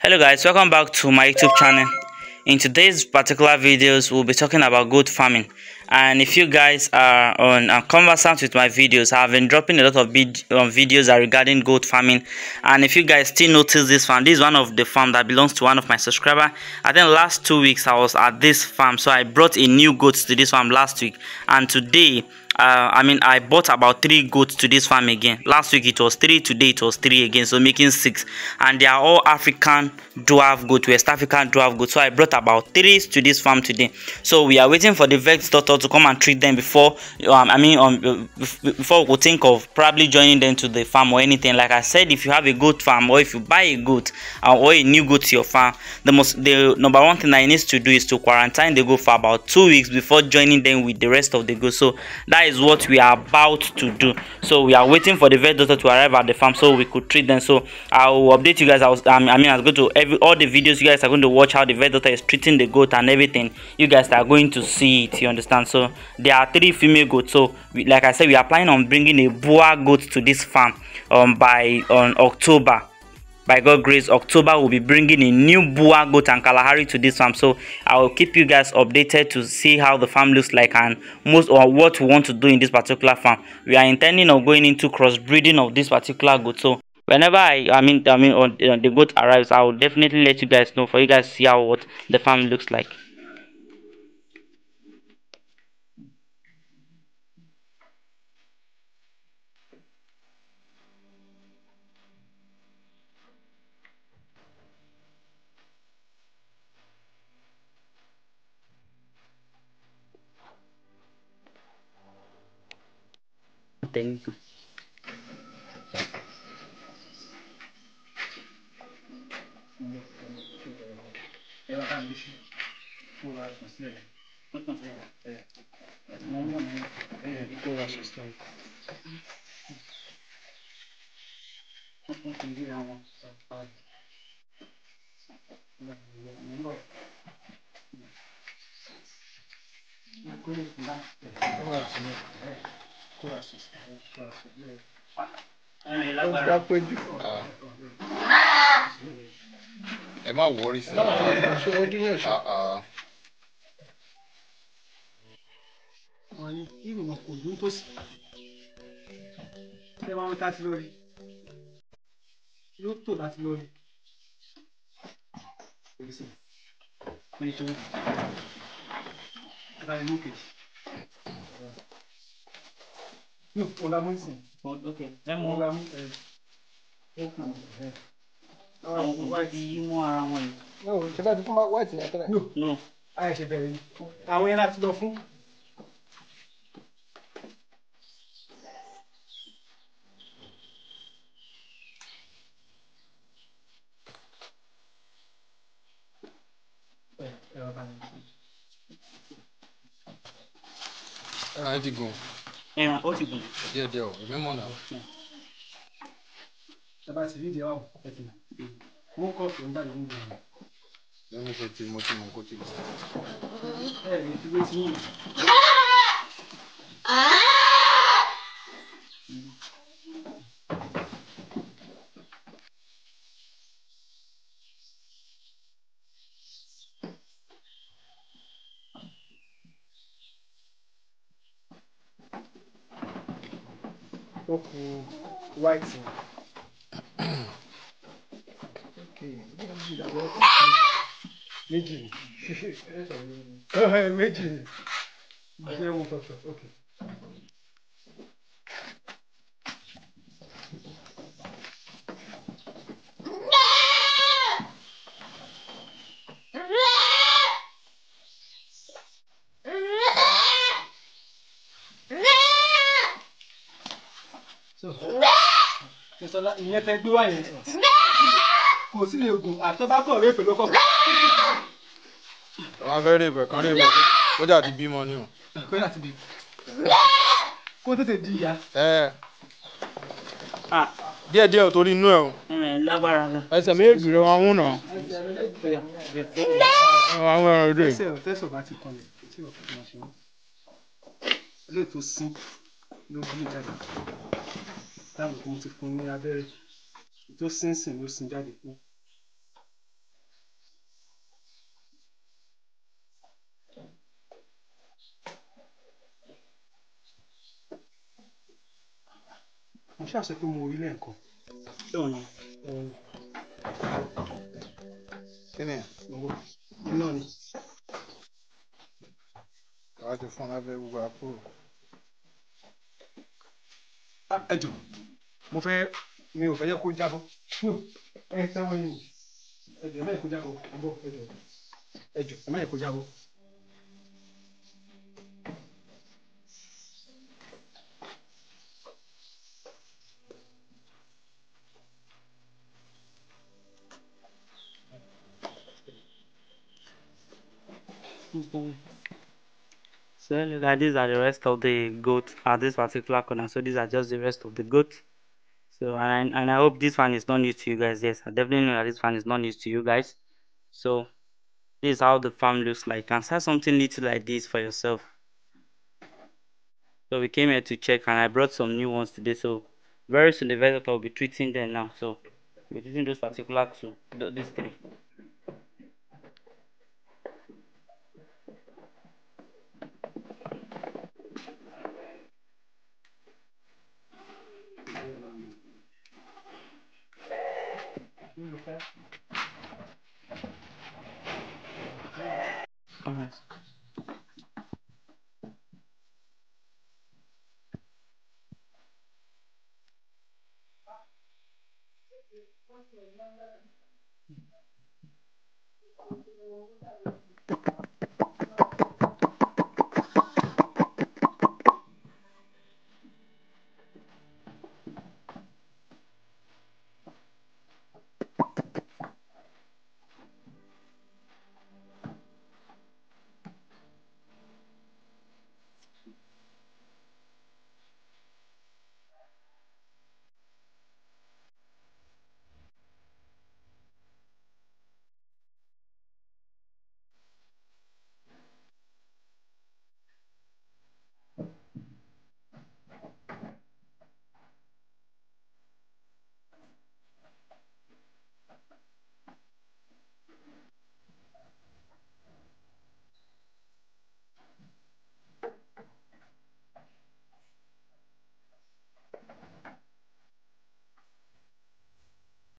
Hello guys, welcome back to my YouTube channel. In today's particular videos, we'll be talking about goat farming. And if you guys are on conversant with my videos, I've been dropping a lot of videos regarding goat farming. And if you guys still notice this farm, this is one of the farm that belongs to one of my subscribers. I think last 2 weeks I was at this farm, so I brought a new goat to this farm last week. And today I bought about 3 goats to this farm again. Last week it was 3, today it was 3 again, so making 6. And they are all African dwarf goat, West African dwarf goat. So I brought about 3 to this farm today. So we are waiting for the vet doctor to come and treat them before before we think of probably joining them to the farm or anything. Like I said, if you have a goat farm or if you buy a goat or a new goat to your farm, the number one thing that you need to do is to quarantine the goat for about 2 weeks before joining them with the rest of the goats. So that is what we are about to do. So we are waiting for the vet doctor to arrive at the farm so we could treat them. So I will update you guys. I was going to all the videos you guys are going to watch how the vet doctor is treating the goat and everything. You guys are going to see it. You understand? So there are 3 female goats. So like I said, we are planning on bringing a Boer goat to this farm by October. By God's grace, October will be bringing a new Boer goat and Kalahari to this farm. So I will keep you guys updated to see how the farm looks like and what we want to do in this particular farm. We are intending on going into crossbreeding of this particular goat. So whenever the goat arrives, I will definitely let you guys know for you guys to see what the farm looks like. Thank you. Ẹ má worry sir. No. Ẹ ti gùn. Ó ti gùn. Díẹ̀ o, remember now. Lẹ́nu ṣe tí mo kó ti gùn. White. Okay. Méjì. Méjì. Okay. So, ìyẹn tẹ gbé wá yẹn kò sí lè gùn àtọ́bákọ̀ rẹ̀ pẹ̀lú ọkọ̀. Wọ́n á fẹ́ rè bẹ̀ kán rè bẹ̀ kó jà ti bímọ ni o. Kó jà ti bí. Kó tètè di ìyá. Díẹ̀ ò torí inú ẹ̀ o. Lágbára gan. Ẹsẹ̀ méjì rẹ̀ wọ́n mú nà. Àwọn ẹran ìdè. Tẹ́sọ̀ bá ti kọlẹ̀ tí ò fi ṣe wọ́n. Ilé tó sín ló bí jáde. Táwọn kan ti fún ní abẹ́rẹ́ tó sínsìn ló sin jáde fún. ṣàṣẹ pé mo rí lẹ́ẹ̀kan. Don't. kí ni Owó iná ni. wàá ti fún lábẹ́ gbogbo àpò. Ẹ jọ mo fẹ́ mi ò fẹ́ yẹ kó jábọ́. Ẹ sẹ́wọ̀n yìí. Ẹ jọ ẹ má yẹ kó jábọ́. Ẹ jọ ẹ má yẹ kó jábọ́. So look at these are the rest of the goats at this particular corner. So these are just the rest of the goats. So and I hope this one is not new to you guys. Yes, I definitely know that this one is not new to you guys. So this is how the farm looks like. You can start something little like this for yourself. So we came here to check and I brought some new ones today. So very soon the vet will be treating them now. So we're treating those particular two, these three. Alright.